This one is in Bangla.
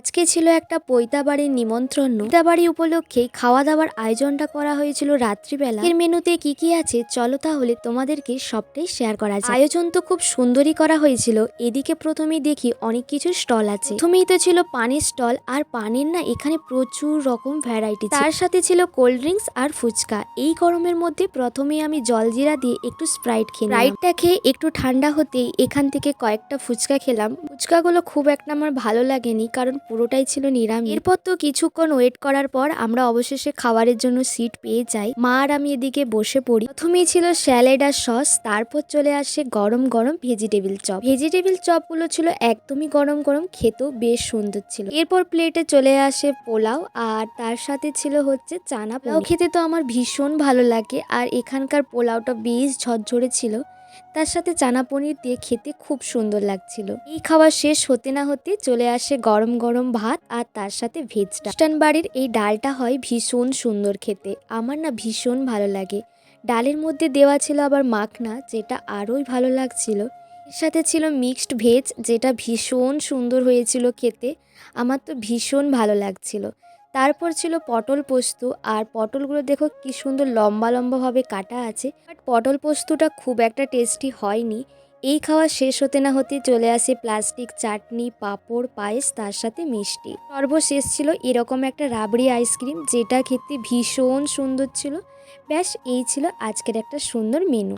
আজকে ছিল একটা পৈতা বাড়ির নিমন্ত্রণ। পৈতা বাড়ি উপলক্ষে খাওয়া দাওয়ার আয়োজনটা করা হয়েছিল রাত্রিবেলা। এর মেনুতে কি কি আছে চলো তাহলে তোমাদেরকে সবটাই শেয়ার করা যায়। আয়োজন তো খুব সুন্দরই করা হয়েছিল। এদিকে প্রথমেই দেখি অনেক কিছু স্টল আছে। প্রথমেই তো ছিল পানির স্টল, আর পানির না এখানে প্রচুর রকম ভ্যারাইটি, তার সাথে ছিল কোল্ড ড্রিঙ্কস আর ফুচকা। এই গরমের মধ্যে প্রথমেই আমি জলজিরা দিয়ে একটু স্প্রাইট খেয়ে স্প্রাইটটা খেয়ে একটু ঠান্ডা হতেই এখান থেকে কয়েকটা ফুচকা খেলাম। ফুচকাগুলো খুব একটা আমার ভালো লাগেনি, কারণ পুরোটাই ছিল নিরামিষ। এরপর তো কিছুক্ষণ ওয়েট করার পর আমরা অবশেষে খাবারের জন্য সিট পেয়ে যাই। মা আর আমি এদিকে বসে পড়ি। প্রথমেই ছিল স্যালাড আর সস, তারপর চলে আসে গরম গরম ভেজিটেবিল চপ। ভেজিটেবিল চপগুলো ছিল একদমই গরম গরম, খেতেও বেশ সুন্দর ছিল। এরপর প্লেটে চলে আসে পোলাও, আর তার সাথে ছিল হচ্ছে চানা পোলাও। খেতে তো আমার ভীষণ ভালো লাগে, আর এখানকার পোলাওটা বেশ ঝরঝরে ছিল, তার সাথে চানা পনির দিয়ে খেতে খুব সুন্দর লাগছিল। এই খাওয়া শেষ হতে না হতে চলে আসে গরম গরম ভাত, আর তার সাথে ভেজ ডাল। খ্রিস্টান বাড়ির এই ডালটা হয় ভীষণ সুন্দর খেতে, আমার না ভীষণ ভালো লাগে। ডালের মধ্যে দেওয়া ছিল আবার মাখনা, যেটা আরোই ভালো লাগছিল। এর সাথে ছিল মিক্সড ভেজ, যেটা ভীষণ সুন্দর হয়েছিল খেতে, আমার তো ভীষণ ভালো লাগছিল। তারপর ছিল পটল পোস্ত, আর পটলগুলো দেখো কি সুন্দর লম্বা লম্বাভাবে কাটা আছে, বাট পটল পোস্তটা খুব একটা টেস্টি হয়নি। এই খাওয়া শেষ হতে না হতে চলে আসে প্লাস্টিক চাটনি, পাঁপড়, পায়েস, তার সাথে মিষ্টি। সর্বশেষ ছিল এরকম একটা রাবড়ি আইসক্রিম, যেটা খেতে ভীষণ সুন্দর ছিল। ব্যাস এই ছিল আজকের একটা সুন্দর মেনু।